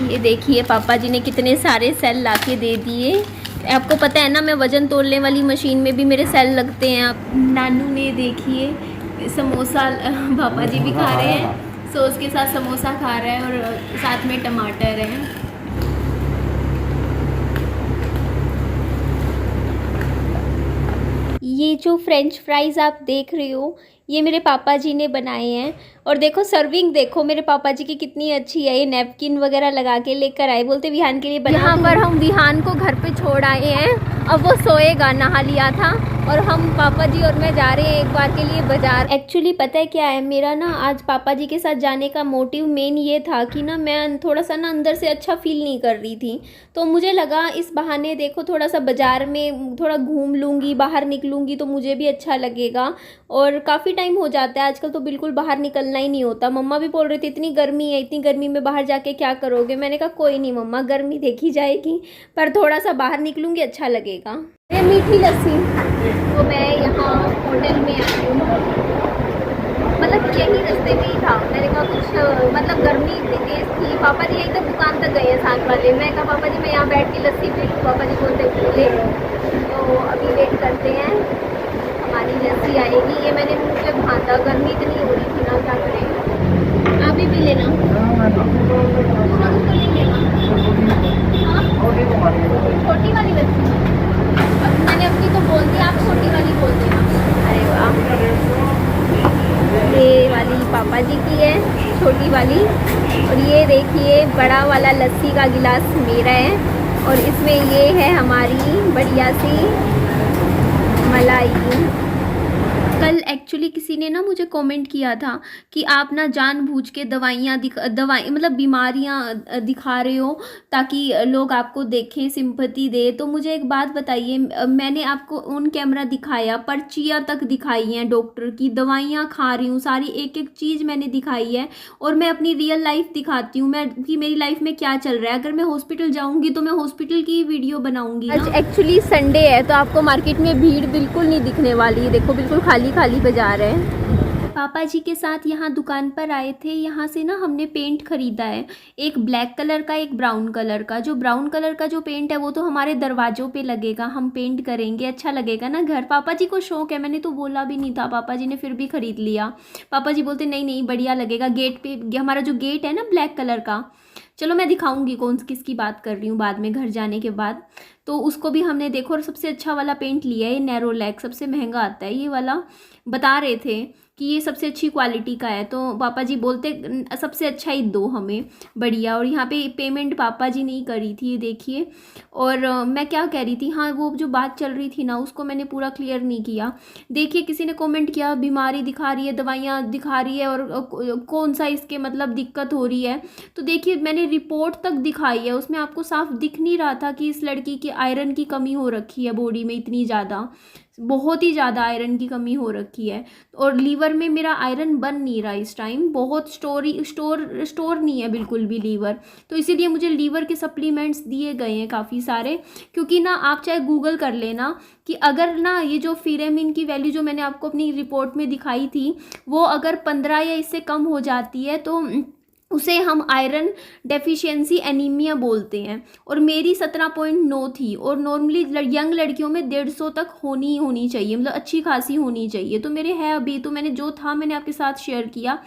ये देखिए पापा जी ने कितने सारे सेल ला के दे दिए। आपको पता है ना, मैं वज़न तोलने वाली मशीन में भी मेरे सेल लगते हैं। आप नानू ने देखिए समोसा पापा जी भी खा रहे हैं, सॉस के साथ समोसा खा रहे हैं और साथ में टमाटर हैं। ये जो फ्रेंच फ्राइज़ आप देख रहे हो, ये मेरे पापा जी ने बनाए हैं। और देखो सर्विंग देखो मेरे पापा जी की कितनी अच्छी है। ये नैपकिन वगैरह लगा के लेकर आए, बोलते विहान के लिए बना। यहाँ पर हम विहान को घर पे छोड़ आए हैं, अब वो सोएगा, नहा लिया था। और हम पापा जी और मैं जा रहे हैं एक बार के लिए बाज़ार। एक्चुअली पता है क्या है, मेरा ना आज पापा जी के साथ जाने का मोटिव मेन ये था कि ना मैं थोड़ा सा ना अंदर से अच्छा फील नहीं कर रही थी। तो मुझे लगा इस बहाने देखो थोड़ा सा बाज़ार में थोड़ा घूम लूँगी, बाहर निकलूँगी तो मुझे भी अच्छा लगेगा। और काफ़ी टाइम हो जाता है आजकल तो बिल्कुल बाहर निकलना ही नहीं होता। मम्मा भी बोल रही थी इतनी गर्मी है, इतनी गर्मी में बाहर जाके क्या करोगे। मैंने कहा कोई नहीं मम्मा, गर्मी देखी जाएगी, पर थोड़ा सा बाहर निकलूँगी अच्छा लगेगा। ये मीठी लस्सी तो मैं यहाँ होटल में आई हूँ, मतलब यही रास्ते में ही था। मैंने कहा कुछ मतलब गर्मी तेज़ थी। पापा जी यही तक दुकान तक गए हैं साथ वाले। मैं कहा पापा जी मैं यहाँ बैठ के लस्सी पी लूँ, पापा जी बोलते बोले। तो अभी वेट करते हैं, हमारी लस्सी आएगी। ये मैंने मुँह पे बांधा, गर्मी इतनी हो रही थी ना, क्या करें। आप भी पी लेना, पूरा उसको ले लेना। हाँ छोटी वाली लस्सी, अब मैंने अपनी तो बोल दी, आप छोटी वाली बोल देना। अरे वाह, ये वाली पापा जी की है छोटी वाली। और ये देखिए बड़ा वाला लस्सी का गिलास मेरा है, और इसमें ये है हमारी बढ़िया सी मलाई। कल एक्चुअली किसी ने ना मुझे कमेंट किया था कि आप ना जानबूझ के दवाई मतलब बीमारियां दिखा रहे हो ताकि लोग आपको देखें, सिंपैथी दे। तो मुझे एक बात बताइए, मैंने आपको ऑन कैमरा दिखाया, पर्चियाँ तक दिखाई हैं डॉक्टर की, दवाइयाँ खा रही हूँ, सारी एक एक चीज़ मैंने दिखाई है। और मैं अपनी रियल लाइफ दिखाती हूँ, मैं कि मेरी लाइफ में क्या चल रहा है। अगर मैं हॉस्पिटल जाऊँगी तो मैं हॉस्पिटल की वीडियो बनाऊँगी। आज एक्चुअली संडे है तो आपको मार्केट में भीड़ बिल्कुल नहीं दिखने वाली है। देखो बिल्कुल खाली खाली बाजार है। पापा जी के साथ यहाँ दुकान पर आए थे, यहाँ से ना हमने पेंट खरीदा है, एक ब्लैक कलर का, एक ब्राउन कलर का। जो ब्राउन कलर का जो पेंट है वो तो हमारे दरवाज़ों पे लगेगा, हम पेंट करेंगे, अच्छा लगेगा ना घर। पापा जी को शौक है, मैंने तो बोला भी नहीं था, पापा जी ने फिर भी खरीद लिया। पापा जी बोलते नहीं नहीं बढ़िया लगेगा। गेट पे हमारा जो गेट है ना ब्लैक कलर का, चलो मैं दिखाऊंगी कौन किसकी बात कर रही हूँ बाद में, घर जाने के बाद। तो उसको भी हमने देखो, और सबसे अच्छा वाला पेंट लिया है, ये नैरो लैक सबसे महंगा आता है ये वाला। बता रहे थे कि ये सबसे अच्छी क्वालिटी का है, तो पापा जी बोलते सबसे अच्छा ही दो हमें, बढ़िया। और यहाँ पे पेमेंट पापा जी ने ही करी थी, ये देखिए। और मैं क्या कह रही थी, हाँ वो जो बात चल रही थी ना उसको मैंने पूरा क्लियर नहीं किया। देखिए किसी ने कमेंट किया बीमारी दिखा रही है, दवाइयाँ दिखा रही है, और कौन सा इसके मतलब दिक्कत हो रही है। तो देखिए मैंने रिपोर्ट तक दिखाई है, उसमें आपको साफ दिख नहीं रहा था कि इस लड़की की आयरन की कमी हो रखी है बॉडी में, इतनी ज़्यादा, बहुत ही ज़्यादा आयरन की कमी हो रखी है। और लीवर में मेरा आयरन बन नहीं रहा इस टाइम, बहुत स्टोर नहीं है बिल्कुल भी लीवर। तो इसीलिए मुझे लीवर के सप्लीमेंट्स दिए गए हैं काफ़ी सारे। क्योंकि ना आप चाहे गूगल कर लेना कि अगर ना ये जो फीरेमिन की वैल्यू जो मैंने आपको अपनी रिपोर्ट में दिखाई थी, वो अगर 15 या इससे कम हो जाती है तो उसे हम आयरन डेफिशिएंसी एनीमिया बोलते हैं। और मेरी 17.9 थी, और नॉर्मली यंग लड़कियों में 150 तक होनी चाहिए, मतलब अच्छी खासी होनी चाहिए। तो मेरे है अभी, तो मैंने जो था मैंने आपके साथ शेयर किया।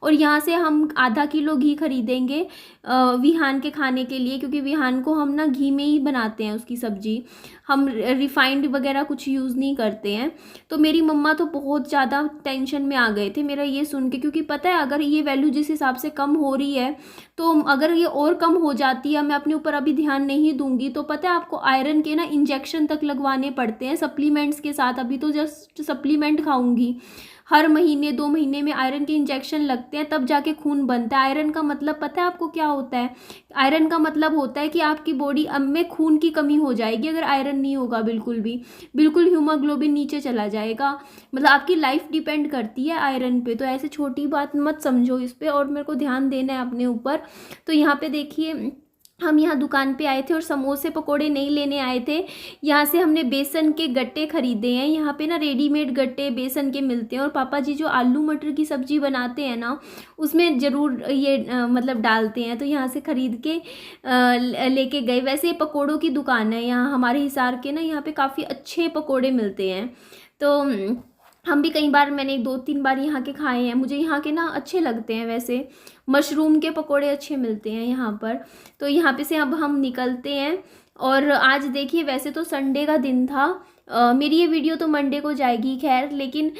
और यहाँ से हम आधा किलो घी खरीदेंगे विहान के खाने के लिए, क्योंकि विहान को हम ना घी में ही बनाते हैं उसकी सब्जी, हम रिफाइंड वगैरह कुछ यूज़ नहीं करते हैं। तो मेरी मम्मा तो बहुत ज़्यादा टेंशन में आ गए थे मेरा ये सुन के, क्योंकि पता है अगर ये वैल्यू जिस हिसाब से कम हो रही है, तो अगर ये और कम हो जाती है, मैं अपने ऊपर अभी ध्यान नहीं दूंगी, तो पता है आपको आयरन के ना इंजेक्शन तक लगवाने पड़ते हैं सप्लीमेंट्स के साथ। अभी तो जस्ट सप्लीमेंट खाऊंगी, हर महीने 2 महीने में आयरन के इंजेक्शन लगते हैं, तब जाके खून बनता है। आयरन का मतलब पता है आपको क्या होता है? आयरन का मतलब होता है कि आपकी बॉडी में खून की कमी हो जाएगी अगर आयरन नहीं होगा, बिल्कुल भी, बिल्कुल हीमोग्लोबिन नीचे चला जाएगा। मतलब आपकी लाइफ डिपेंड करती है आयरन पे। तो ऐसे छोटी बात मत समझो इस पर, और मेरे को ध्यान देना है अपने ऊपर। तो यहाँ पे देखिए हम यहाँ दुकान पे आए थे और समोसे पकोड़े नहीं लेने आए थे। यहाँ से हमने बेसन के गट्टे खरीदे हैं। यहाँ पे ना रेडीमेड गट्टे बेसन के मिलते हैं, और पापा जी जो आलू मटर की सब्ज़ी बनाते हैं ना, उसमें ज़रूर ये मतलब डालते हैं। तो यहाँ से ख़रीद के लेके गए। वैसे ये पकोड़ों की दुकान है यहाँ हमारे हिसार के ना, यहाँ पे काफ़ी अच्छे पकोड़े मिलते हैं। तो हम भी कई बार, मैंने 2-3 बार यहाँ के खाए हैं। मुझे यहाँ के ना अच्छे लगते हैं। वैसे मशरूम के पकोड़े अच्छे मिलते हैं यहाँ पर। तो यहाँ पे से अब हम निकलते हैं। और आज देखिए, वैसे तो संडे का दिन था, मेरी ये वीडियो तो मंडे को जाएगी खैर, लेकिन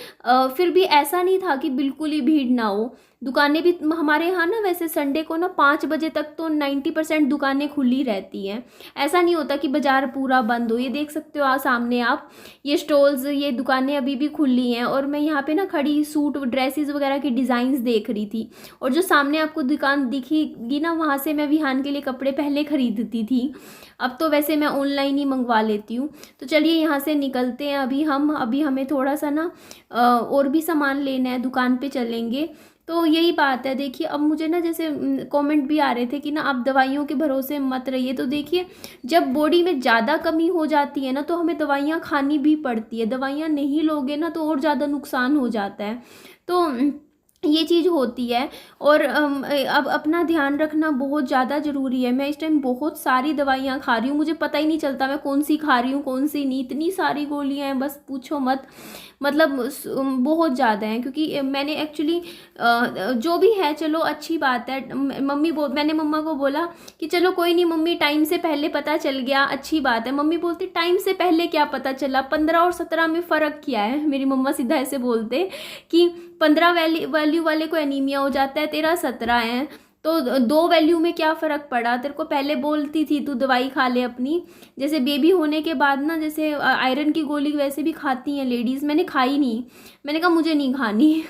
फिर भी ऐसा नहीं था कि बिल्कुल ही भीड़ ना हो। दुकानें भी हमारे यहाँ ना, वैसे संडे को ना 5 बजे तक तो 90% दुकानें खुली रहती हैं। ऐसा नहीं होता कि बाज़ार पूरा बंद हो। ये देख सकते हो सामने आप, ये स्टॉल्स, ये दुकानें अभी भी खुली हैं। और मैं यहाँ पे ना खड़ी सूट ड्रेसेस वगैरह की डिज़ाइंस देख रही थी। और जो सामने आपको दुकान दिखेगी ना, वहाँ से मैं विहान के लिए कपड़े पहले खरीदती थी। अब तो वैसे मैं ऑनलाइन ही मंगवा लेती हूँ। तो चलिए यहाँ से निकलते हैं अभी हमें थोड़ा सा ना और भी सामान लेना है, दुकान पे चलेंगे। तो यही बात है। देखिए, अब मुझे ना जैसे कमेंट भी आ रहे थे कि ना आप दवाइयों के भरोसे मत रहिए। तो देखिए, जब बॉडी में ज़्यादा कमी हो जाती है ना, तो हमें दवाइयाँ खानी भी पड़ती है। दवाइयाँ नहीं लोगे ना तो और ज़्यादा नुकसान हो जाता है। तो ये चीज़ होती है। और अब अपना ध्यान रखना बहुत ज़्यादा ज़रूरी है। मैं इस टाइम बहुत सारी दवाइयाँ खा रही हूँ, मुझे पता ही नहीं चलता मैं कौन सी खा रही हूँ कौन सी नहीं। इतनी सारी गोलियाँ हैं, बस पूछो मत। मतलब बहुत ज़्यादा हैं, क्योंकि मैंने एक्चुअली जो भी है, चलो अच्छी बात है। मैंने मम्मा को बोला कि चलो कोई नहीं मम्मी, टाइम से पहले पता चल गया, अच्छी बात है। मम्मी बोलती टाइम से पहले क्या पता चला, 15 और 17 में फ़र्क क्या है। मेरी मम्मा सीधा ऐसे बोलते कि 15 वैल्यू वाले को एनीमिया हो जाता है, तेरा 17 है, तो 2 वैल्यू में क्या फ़र्क पड़ा। तेरे को पहले बोलती थी तू दवाई खा ले अपनी। जैसे बेबी होने के बाद ना, जैसे आयरन की गोली वैसे भी खाती हैं लेडीज़, मैंने खाई नहीं। मैंने कहा मुझे नहीं खानी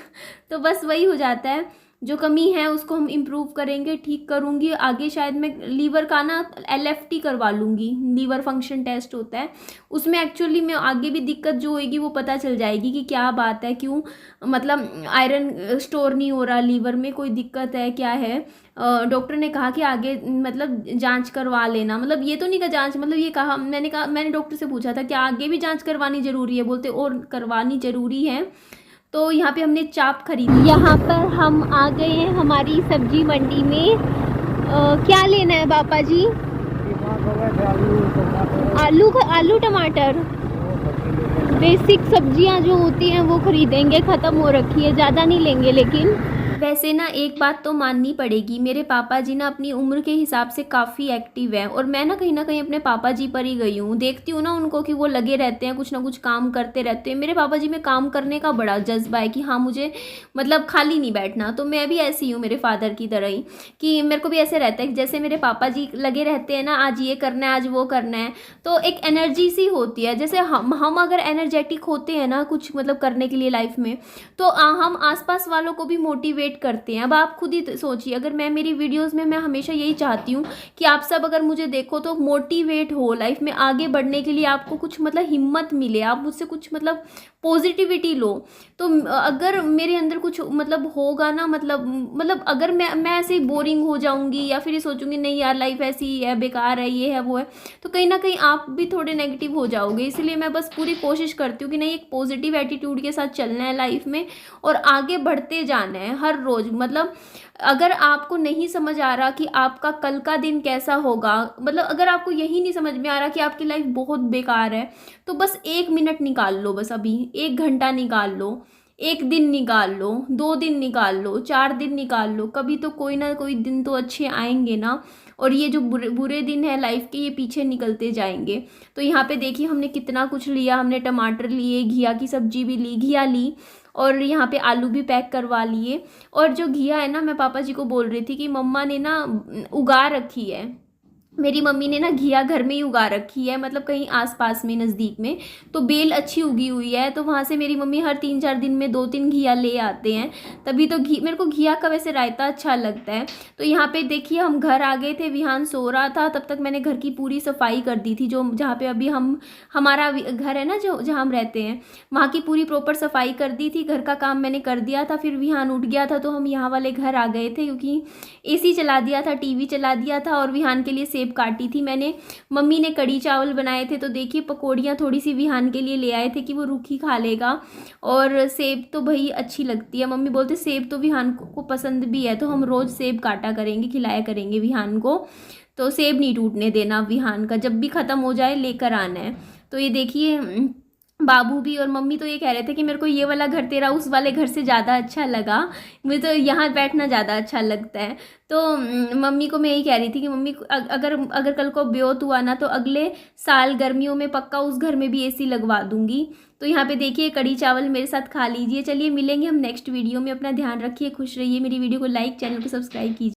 तो बस वही हो जाता है। जो कमी है उसको हम इम्प्रूव करेंगे, ठीक करूँगी आगे। शायद मैं लीवर का ना LFT करवा लूँगी, लीवर फंक्शन टेस्ट होता है उसमें। एक्चुअली में आगे भी दिक्कत जो होगी वो पता चल जाएगी कि क्या बात है, क्यों मतलब आयरन स्टोर नहीं हो रहा लीवर में, कोई दिक्कत है क्या है। डॉक्टर ने कहा कि आगे मतलब जांच करवा लेना। मतलब ये तो नहीं कहा जांच, मतलब ये कहा, मैंने डॉक्टर से पूछा था कि आगे भी जांच करवानी ज़रूरी है, बोलते और करवानी ज़रूरी है। तो यहाँ पे हमने चाप खरीदी। यहाँ पर हम आ गए हैं हमारी सब्जी मंडी में। क्या लेना है पापा जी? आलू टमाटर, बेसिक सब्जियां जो होती हैं वो खरीदेंगे, ख़त्म हो रखी है, ज़्यादा नहीं लेंगे। लेकिन वैसे ना एक बात तो माननी पड़ेगी, मेरे पापा जी ना अपनी उम्र के हिसाब से काफ़ी एक्टिव हैं। और मैं ना कहीं अपने पापा जी पर ही गई हूँ। देखती हूँ ना उनको कि वो लगे रहते हैं, कुछ ना कुछ काम करते रहते हैं। मेरे पापा जी में काम करने का बड़ा जज्बा है कि हाँ मुझे मतलब खाली नहीं बैठना। तो मैं भी ऐसी हूँ मेरे फादर की तरह ही, कि मेरे को भी ऐसे रहता है कि जैसे मेरे पापा जी लगे रहते हैं ना, आज ये करना है आज वो करना है, तो एक एनर्जी सी होती है। जैसे हम अगर एनर्जेटिक होते हैं ना कुछ मतलब करने के लिए लाइफ में, तो हम आसपास वालों को भी मोटिवेट करते हैं। अब आप खुद ही सोचिए, अगर मैं मेरी वीडियोस में मैं हमेशा यही चाहती हूँ कि आप सब अगर मुझे देखो तो मोटिवेट हो लाइफ में आगे बढ़ने के लिए, आपको कुछ मतलब हिम्मत मिले, आप मुझसे कुछ मतलब पॉजिटिविटी लो। तो अगर मेरे अंदर कुछ मतलब होगा ना, मतलब अगर मैं ऐसे ही बोरिंग हो जाऊंगी या फिर ये सोचूंगी नहीं यार लाइफ ऐसी ही है, बेकार है, ये है वो है, तो कहीं ना कहीं आप भी थोड़े नेगेटिव हो जाओगे। इसलिए मैं बस पूरी कोशिश करती हूँ कि नहीं, एक पॉजिटिव एटीट्यूड के साथ चलना है लाइफ में और आगे बढ़ते जाना है हर रोज़। मतलब अगर आपको नहीं समझ आ रहा कि आपका कल का दिन कैसा होगा, मतलब अगर आपको यही नहीं समझ में आ रहा कि आपकी लाइफ बहुत बेकार है, तो बस 1 मिनट निकाल लो, बस अभी 1 घंटा निकाल लो, 1 दिन निकाल लो, 2 दिन निकाल लो, 4 दिन निकाल लो। कभी तो कोई ना कोई दिन तो अच्छे आएंगे ना। और ये जो बुरे दिन है लाइफ के, ये पीछे निकलते जाएंगे। तो यहाँ पे देखिए हमने कितना कुछ लिया। हमने टमाटर लिए, घिया की सब्जी भी ली, घिया ली, और यहाँ पे आलू भी पैक करवा लिए। और जो घिया है ना, मैं पापा जी को बोल रही थी कि मम्मा ने ना उगा रखी है, मेरी मम्मी ने ना घिया घर में ही उगा रखी है, मतलब कहीं आसपास में नज़दीक में, तो बेल अच्छी उगी हुई है, तो वहाँ से मेरी मम्मी हर 3-4 दिन में 2-3 घिया ले आते हैं। तभी तो घी मेरे को घिया का वैसे रायता अच्छा लगता है। तो यहाँ पे देखिए हम घर आ गए थे, विहान सो रहा था, तब तक मैंने घर की पूरी सफाई कर दी थी, जो जहाँ पे अभी हमारा घर है ना, जो जहाँ हम रहते हैं, वहाँ की पूरी प्रॉपर सफाई कर दी थी, घर का काम मैंने कर दिया था। फिर विहान उठ गया था तो हम यहाँ वाले घर आ गए थे, क्योंकि एसी चला दिया था, टीवी चला दिया था, और विहान के लिए सेब काटी थी मैंने। मम्मी ने कड़ी चावल बनाए थे, तो देखिए पकौड़ियाँ थोड़ी सी विहान के लिए ले आए थे कि वो रूखी खा लेगा। और सेब तो भाई अच्छी लगती है, मम्मी बोलते सेब तो विहान को पसंद भी है, तो हम रोज़ सेब काटा करेंगे, खिलाया करेंगे विहान को। तो सेब नहीं टूटने देना विहान का, जब भी ख़त्म हो जाए लेकर आना है। तो ये देखिए बाबू भी और मम्मी तो ये कह रहे थे कि मेरे को ये वाला घर तेरा उस वाले घर से ज़्यादा अच्छा लगा, मुझे तो यहाँ बैठना ज़्यादा अच्छा लगता है। तो मम्मी को मैं यही कह रही थी कि मम्मी अगर अगर कल को ब्योत हुआ ना, तो अगले साल गर्मियों में पक्का उस घर में भी एसी लगवा दूंगी। तो यहाँ पे देखिए कड़ी चावल मेरे साथ खा लीजिए। चलिए मिलेंगे हम नेक्स्ट वीडियो में, अपना ध्यान रखिए, खुश रहिए। मेरी वीडियो को लाइक, चैनल को सब्सक्राइब कीजिए।